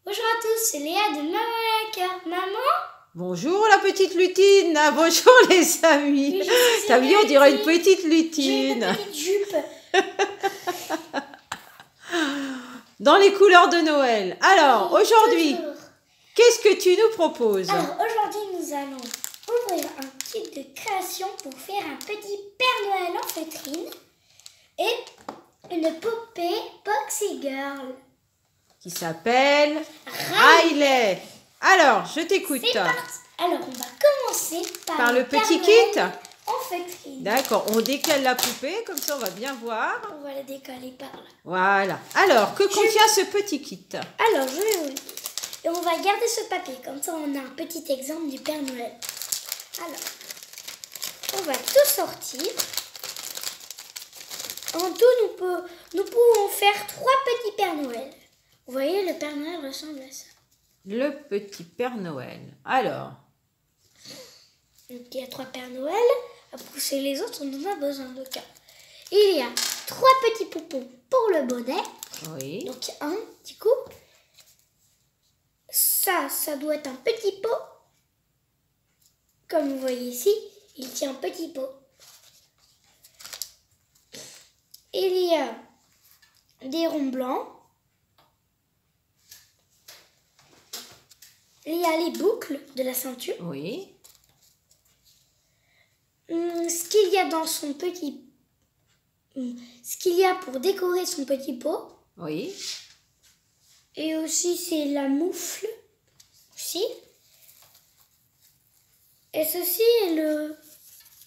Bonjour à tous, c'est Léa de Maman à la cœur. Maman? Bonjour la petite lutine. Ah, bonjour les amis. T'as vu, on dirait une petite lutine. J'ai une petite jupe. Dans les couleurs de Noël. Alors, aujourd'hui, qu'est-ce que tu nous proposes? Alors, aujourd'hui, nous allons ouvrir un kit de création pour faire un petit Père Noël en feutrine et une poupée Boxy Girl. Qui s'appelle Riley. Alors, je t'écoute. C'est parti. Alors, on va commencer par le petit Père kit Noël en feutrine. D'accord, on décale la poupée, comme ça on va bien voir. On va la décaler par là. Voilà. Alors, que contient ce petit kit? Alors, je vais vous le dire. Et on va garder ce papier, comme ça on a un petit exemple du Père Noël. Alors, on va tout sortir. En tout, nous pouvons faire 3 petits Pères Noël. Vous voyez, le Père Noël ressemble à ça. Le petit Père Noël. Alors, Donc, il y a 3 Pères Noël. À pousser les autres, on en a besoin de 4. Il y a 3 petits poupons pour le bonnet. oui. Donc, un, du coup. Ça doit être un petit pot. Comme vous voyez ici, il tient un petit pot. Il y a des ronds blancs. Il y a les boucles de la ceinture. Oui. Ce qu'il y a dans son petit... Ce qu'il y a pour décorer son petit pot. Oui. Et aussi, c'est la moufle. Aussi. Et ceci est le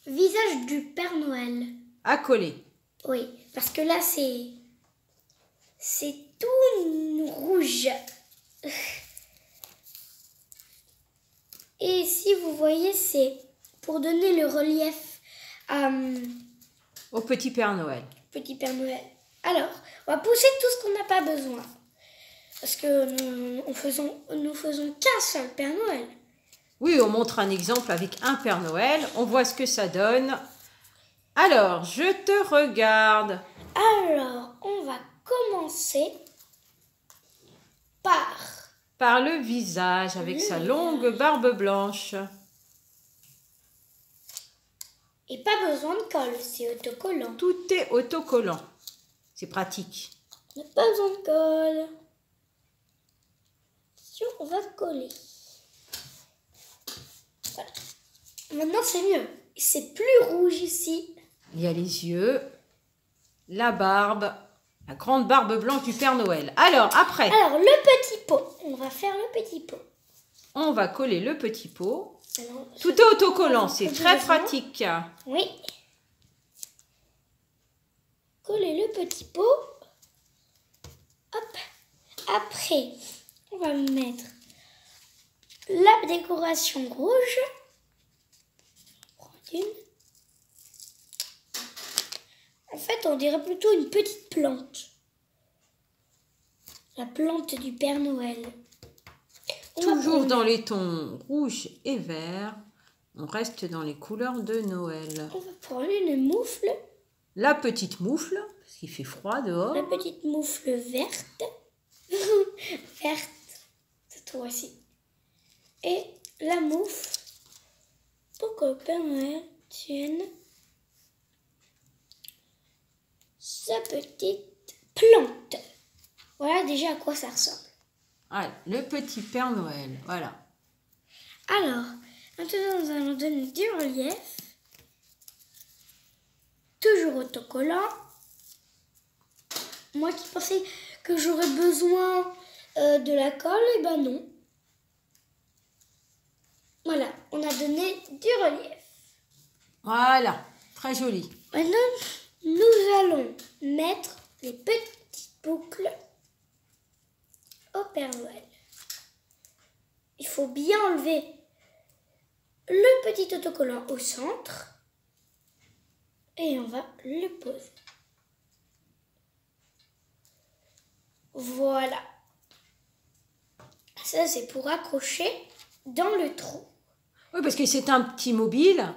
visage du Père Noël. À coller. Oui, parce que là, c'est tout rouge. Et si vous voyez, c'est pour donner le relief Au petit Père Noël. petit Père Noël. Alors, on va pousser tout ce qu'on n'a pas besoin. Parce que nous faisons qu'un seul Père Noël. Oui, on montre un exemple avec un Père Noël. On voit ce que ça donne. Alors, je te regarde. Alors, on va commencer par le visage avec sa longue barbe blanche. Et pas besoin de colle, c'est autocollant. Tout est autocollant. C'est pratique. On n'a pas besoin de colle. On va coller. Voilà. Maintenant, c'est mieux. C'est plus rouge ici. Il y a les yeux, la barbe, la grande barbe blanche du Père Noël. Alors, après, Alors, le petit pot. On va faire le petit pot. on va coller le petit pot. Alors, Tout est autocollant, c'est très pratique. Oui. Coller le petit pot. Hop. Après, on va mettre la décoration rouge. En fait, on dirait plutôt une petite plante. La plante du Père Noël. Toujours dans les tons rouge et vert. On reste dans les couleurs de Noël. On va prendre une moufle. La petite moufle, parce qu'il fait froid dehors. La petite moufle verte. Verte. Cette fois-ci. Et la moufle pour que le Père Noël tienne sa petite plante. Voilà déjà à quoi ça ressemble. Ah, le petit Père Noël, voilà. Alors, maintenant nous allons donner du relief. Toujours autocollant. Moi qui pensais que j'aurais besoin de la colle, et ben non. Voilà, on a donné du relief. Voilà, très joli. Maintenant, nous allons mettre les petites boucles au Père Noël. Il faut bien enlever le petit autocollant au centre et on va le poser. Voilà. Ça, c'est pour accrocher dans le trou. Oui, parce que c'est un petit mobile.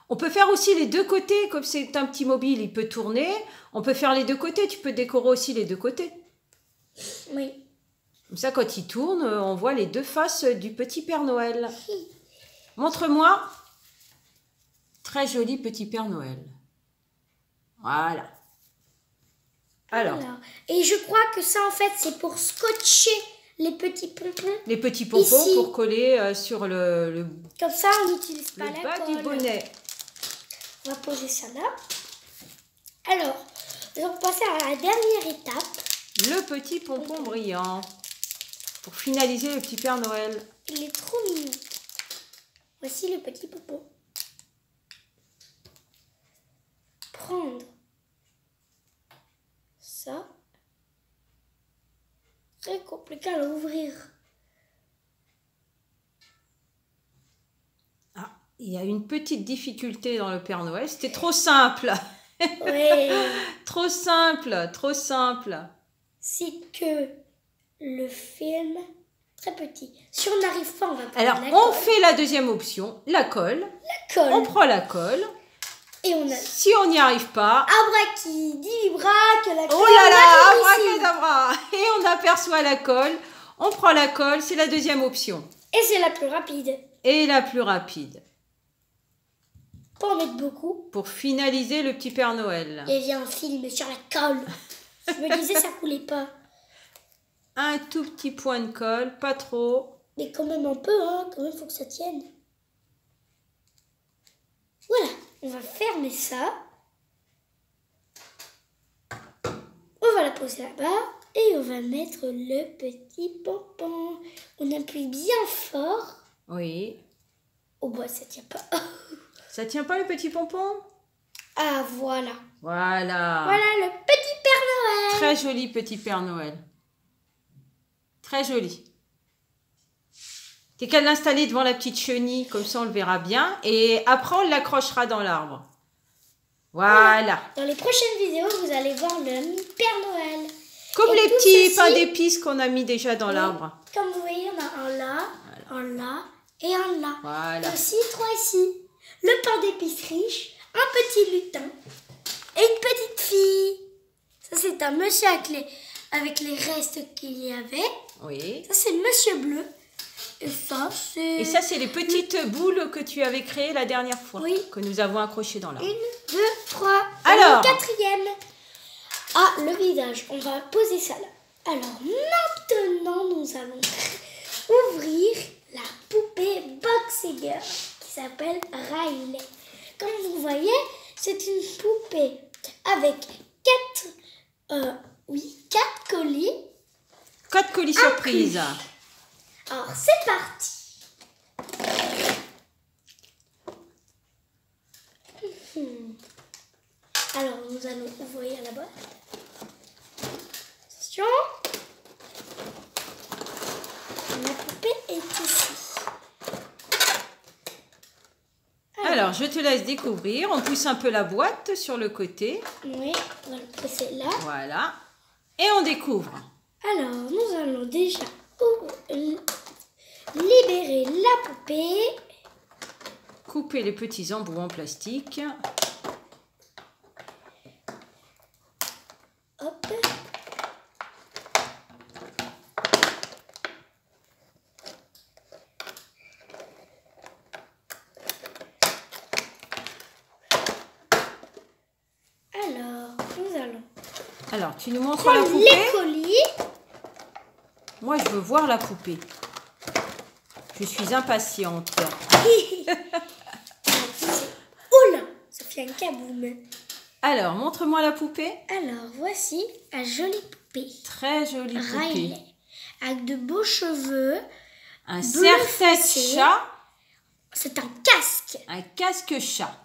On peut faire aussi les deux côtés, comme c'est un petit mobile, il peut tourner. On peut faire les deux côtés, tu peux décorer aussi les deux côtés. Oui. Comme ça, quand il tourne, on voit les deux faces du petit Père Noël. Montre-moi. Très joli petit Père Noël. Voilà. Alors. Et je crois que ça, en fait, c'est pour scotcher les petits pompons. Les petits pompons ici. Pour coller sur le comme ça, on n'utilise pas la bas colle. Du bonnet. On va poser ça là. Alors, nous allons passer à la dernière étape. Le petit pompon brillant. Pour finaliser le petit Père Noël. Il est trop mignon. Voici le petit pompon. Prendre ça. Très compliqué à l'ouvrir. Ah, il y a une petite difficulté dans le Père Noël. C'était trop simple. Oui. Trop simple, trop simple. C'est que le film très petit. Si on n'arrive pas, on va prendre alors, la on colle. fait la deuxième option, la colle. La colle. On prend la colle. Et on a... Si on n'y arrive pas... Abracadabra, que la colle. Oh là là, abracadabra. Et on aperçoit la colle. On prend la colle, c'est la deuxième option. Et c'est la plus rapide. Et la plus rapide. Pas en mettre beaucoup. Pour finaliser le petit Père Noël. Il y a un film sur la colle. Je me disais, ça coulait pas. Un tout petit point de colle, pas trop. Mais quand même un peu, hein. Quand même, il faut que ça tienne. Voilà. On va fermer ça. On va la poser là-bas. Et on va mettre le petit pompon. On appuie bien fort. Oui. Oh bah, ça tient pas. Ça tient pas le petit pompon? Ah, voilà. Voilà. Voilà le petit Père Noël. Très joli petit Père Noël. Très joli. T'as qu'à l'installer devant la petite chenille, comme ça on le verra bien. Et après on l'accrochera dans l'arbre. Voilà. Dans les prochaines vidéos, vous allez voir le Père Noël. Comme et les petits pains d'épices qu'on a mis déjà dans l'arbre. Comme vous voyez, on a un là, un là et un là. Voilà. Et aussi 3 ici. Le pain d'épices riche, un petit lutin et une petite fille. Ça, c'est un monsieur avec les restes qu'il y avait. Oui. Ça, c'est Monsieur Bleu. Et ça, c'est les petites boules que tu avais créées la dernière fois. Oui. Que nous avons accrochées dans l'arbre. 1, 2, 3. Alors. Le quatrième. Ah, le visage. On va poser ça là. Alors, maintenant, nous allons ouvrir la poupée Boxy Girl qui s'appelle Riley. Comme vous voyez, c'est une poupée avec 4 colis. 4 colis surprises. Alors, c'est parti. Alors, nous allons ouvrir la boîte. Attention. La poupée est ici. Alors, je te laisse découvrir. On pousse un peu la boîte sur le côté. Oui, on va le presser là. Voilà. Et on découvre. Alors, nous allons déjà libérer la poupée. Couper les petits embouts en plastique. Hop. Alors, nous allons Alors, tu nous montres la prendre poupée? les colis. Moi, je veux voir la poupée. Je suis impatiente. Oula, ça fait un kaboum. Alors, montre-moi la poupée. Alors, voici la jolie poupée. Très jolie poupée. Riley. Avec de beaux cheveux. Un bleu serre-tête foncé. chat. C'est un casque. Un casque chat.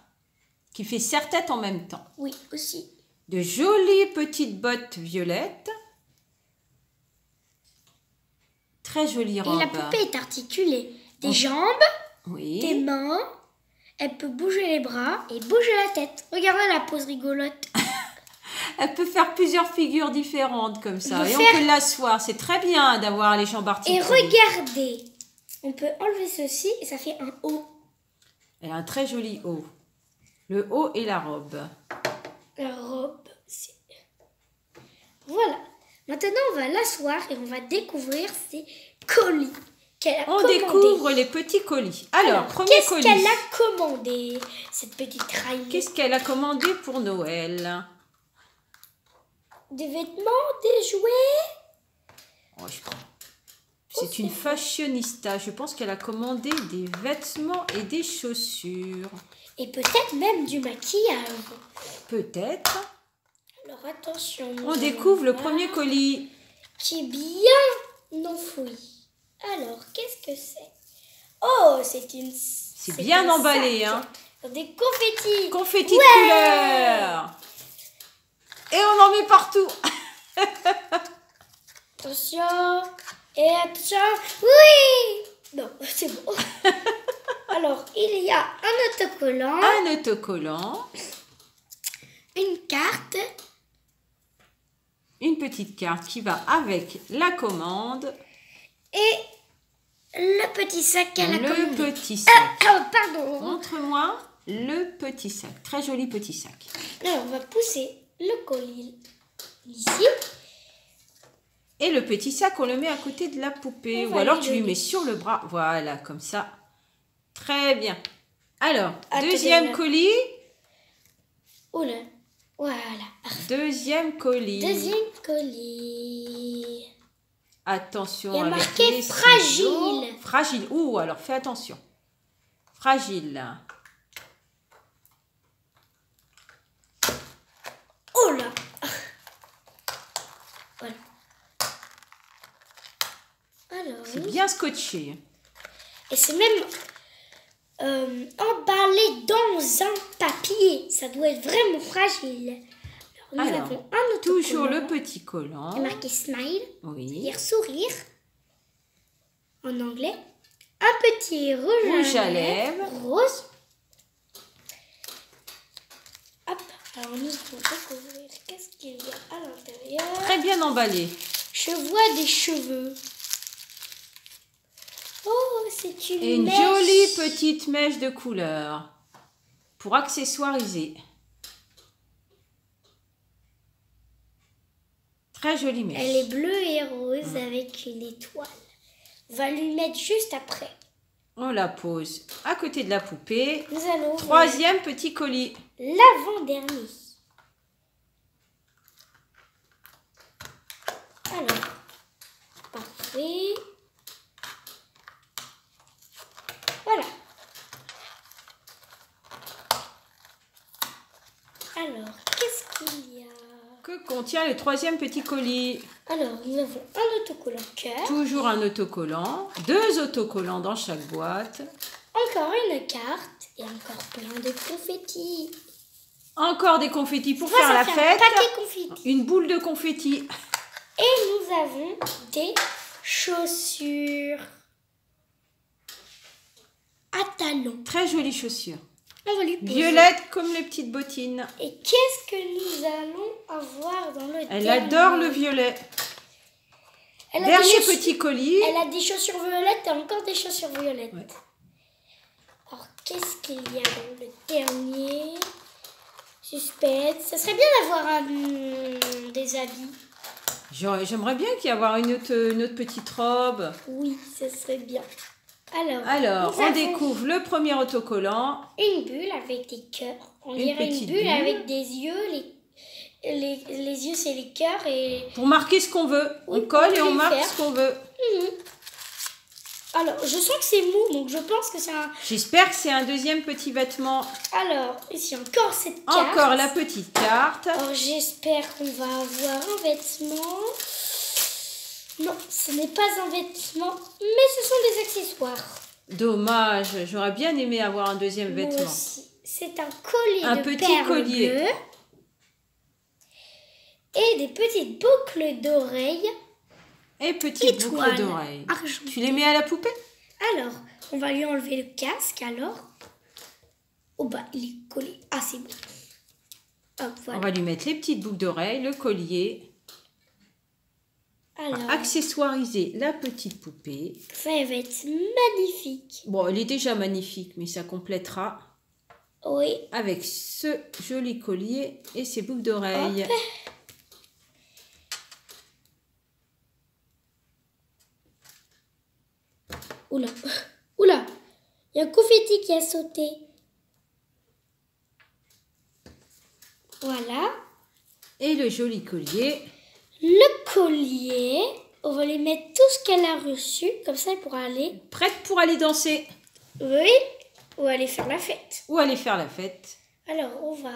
Qui fait serre-tête en même temps. Oui, aussi. De jolies petites bottes violettes. Très jolie robe. Et la poupée est articulée. Des jambes, Oui. des mains. Elle peut bouger les bras et bouger la tête. Regardez la pose rigolote. Elle peut faire plusieurs figures différentes comme ça. On peut Et faire- on peut l'asseoir. C'est très bien d'avoir les jambes Et articulées. regardez. On peut enlever ceci et ça fait un haut. Elle a un très joli haut. Le haut et la robe. La robe, c'est... Voilà. Maintenant, on va l'asseoir et on va découvrir ses colis qu'elle a On commandés. découvre les petits colis. Alors, premier qu'est-ce colis. qu'elle a commandé, cette petite Riley? Qu'est-ce qu'elle a commandé pour Noël? Des vêtements, des jouets? Oh, je crois. C'est une fashionista. Je pense qu'elle a commandé des vêtements et des chaussures. Et peut-être même du maquillage. Peut-être. Alors attention. On découvre le premier colis. Qui est bien enfoui. Alors, qu'est-ce que c'est? Oh, c'est bien un emballé, sac. hein. Des confettis. Confettis de couleur. Et on en met partout. Attention. Et attention. Oui. Non, c'est bon. Alors, il y a un autocollant. Un autocollant. Une carte. Une petite carte qui va avec la commande. Et le petit sac qu'elle a commandé. Le petit sac. Pardon. Montre-moi le petit sac. Très joli petit sac. Alors, on va pousser le colis ici. Et le petit sac, on le met à côté de la poupée. On Ou va alors lui tu lui donner. mets sur le bras. Voilà, comme ça. Très bien. Alors, Attendez, deuxième là. colis. Oula. Voilà. Deuxième colis. Deuxième colis. Attention Il y a avec marqué les fragile. ciseaux. Fragile. Ouh, alors fais attention. Fragile. Oh là. Voilà. Alors, C'est bien scotché. et c'est même emballé dans un papier. Ça doit être vraiment fragile. Alors, nous Alors, avons un autocollant. toujours le petit collant. Il y a marqué smile, Oui. c'est-à-dire sourire en anglais. Un petit Rouge à lèvres. rose. Hop, alors nous allons découvrir qu'est-ce qu'il y a à l'intérieur. Très bien emballé. Je vois des cheveux. Oh, c'est une Et une mèche. jolie petite mèche de couleur pour accessoiriser. Très jolie mèche. Elle est bleue et rose avec une étoile. On va lui mettre juste après. On la pose à côté de la poupée. Nous allons Troisième petit colis. l'avant-dernier. Alors, parfait. Voilà. Alors, qu'est-ce qu'il y a? Que contient le troisième petit colis? Alors, nous avons un autocollant cœur, Toujours un autocollant. 2 autocollants dans chaque boîte. encore une carte et encore plein de confettis. Encore des confettis pour Moi, faire ça la fait fête. un paquet confettis. Une boule de confettis. Et nous avons des chaussures à talons. Très jolies chaussures. On va lui poser. Violettes comme les petites bottines. Et qu'est-ce que nous allons avoir dans le Elle dernier? adore le violet. Elle a Dernier des chaussures- petit colis. Elle a des chaussures violettes et encore des chaussures violettes. Ouais. Alors, qu'est-ce qu'il y a dans le dernier? Suspense. Ça serait bien d'avoir des habits. J'aimerais bien qu'il y ait avoir une autre petite robe. Oui, ça serait bien. Alors, Alors, nous on avons découvre le premier autocollant. une bulle avec des cœurs. On Une dirait une petite bulle bulle. avec des yeux. Les yeux, c'est les cœurs. Et Pour marquer ce qu'on veut. Oui, On colle on et peut on le marque faire. ce qu'on veut. alors, je sens que c'est mou, donc je pense que c'est un. J'espère que c'est un deuxième petit vêtement. Alors, ici encore cette carte. Encore la petite carte. Alors, j'espère qu'on va avoir un vêtement. Non, ce n'est pas un vêtement, mais ce sont des accessoires. Dommage, j'aurais bien aimé avoir un deuxième Moi vêtement. aussi. C'est un collier Un de petit perles collier. bleues et des petites boucles d'oreilles Et petite boucle étoiles d'oreille. argentées. Tu les mets à la poupée? Alors, on va lui enlever le casque alors. Oh bah, il est collé. Ah, c'est bon. Hop, On voilà. va lui mettre les petites boucles d'oreilles, le collier. Alors, Accessoiriser la petite poupée. ça va être magnifique. Bon, elle est déjà magnifique, mais ça complétera Oui. avec ce joli collier et ses boucles d'oreilles. Oula, oula, il y a un confetti qui a sauté. Voilà. Et le joli collier. Le collier, on va lui mettre tout ce qu'elle a reçu, comme ça elle pourra aller. Prête pour aller danser. Oui, ou aller faire la fête. Ou aller faire la fête. Alors, on va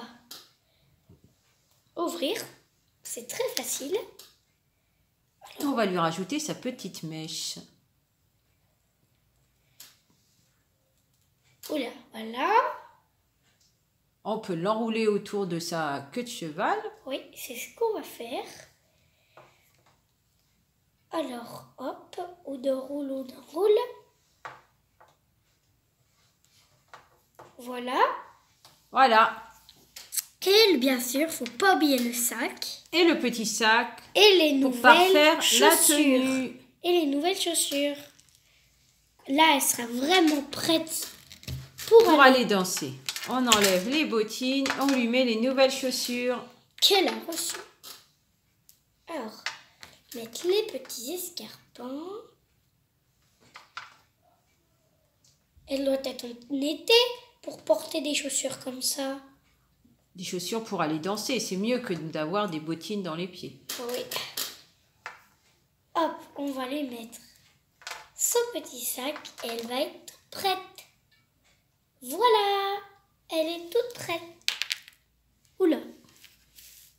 ouvrir. C'est très facile. Et on va lui rajouter sa petite mèche. Oula, voilà. On peut l'enrouler autour de sa queue de cheval. Oui, c'est ce qu'on va faire. Alors, hop, on enroule. Voilà. Voilà. Et bien sûr, faut pas oublier le sac. Et le petit sac. Et les Pour nouvelles parfaire chaussures. la tenue. Et les nouvelles chaussures. Là, elle sera vraiment prête pour aller danser. On enlève les bottines, on lui met les nouvelles chaussures. Qu'elle a reçues. Alors, mettre les petits escarpins. Elle doit être en été pour porter des chaussures comme ça. Des chaussures pour aller danser, c'est mieux que d'avoir des bottines dans les pieds. Oui. Hop, on va lui mettre son petit sac et elle va être prête. Voilà, elle est toute prête. Oula.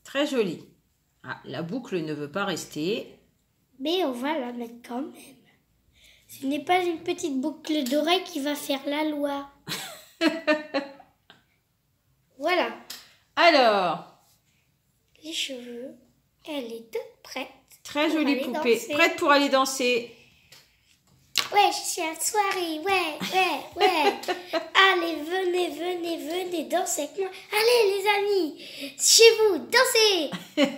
Très jolie. Ah, la boucle ne veut pas rester. Mais on va la mettre quand même. Ce n'est pas une petite boucle d'oreille qui va faire la loi. Voilà. Alors, Les cheveux, elle est toute prête. très pour jolie aller poupée. danser. Prête pour aller danser. Ouais, je suis à la soirée, ouais. Allez, venez danser avec moi. Allez, les amis, chez vous, dansez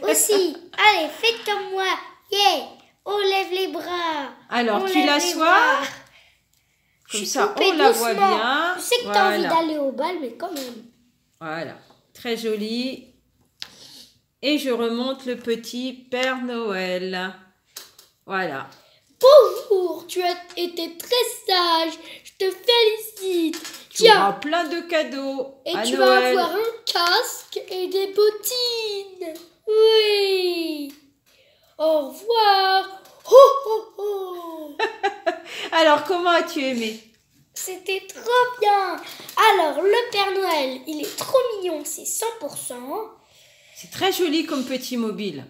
aussi. Allez, faites comme moi. Yeah, on lève les bras. Alors, on tu lève les l'assois. bras. Je Comme suis ça, poupée on la doucement. voit bien. Je sais que tu as envie d'aller au bal, mais quand même. Voilà, très jolie. Et je remonte le petit Père Noël. Voilà. Bonjour, tu as été très sage. Je te félicite. Tu auras Tiens, plein de cadeaux et à tu vas Noël. avoir un casque et des bottines. Oui. Au revoir. Ho. Alors, comment as-tu aimé? C'était trop bien. Alors, le Père Noël, il est trop mignon, c'est 100%. C'est très joli comme petit mobile.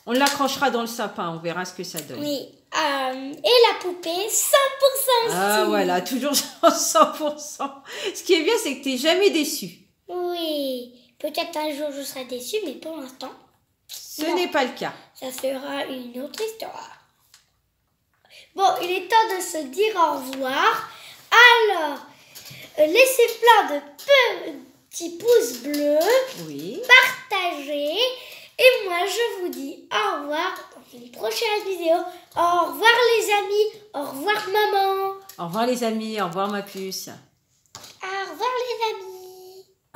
On l'accrochera dans le sapin, on verra ce que ça donne. Oui. Et la poupée, 100% aussi. Ah voilà, toujours 100%. Ce qui est bien, c'est que tu n'es jamais déçu. Oui. Peut-être un jour je serai déçue, mais pour l'instant, Ce non. n'est pas le cas. Ça sera une autre histoire. Bon, il est temps de se dire au revoir. Alors, laissez plein de petits pouces bleus, Oui. partagez. Et moi, je vous dis au revoir dans une prochaine vidéo. Au revoir les amis, au revoir maman. Au revoir les amis, au revoir ma puce. Au revoir les amis.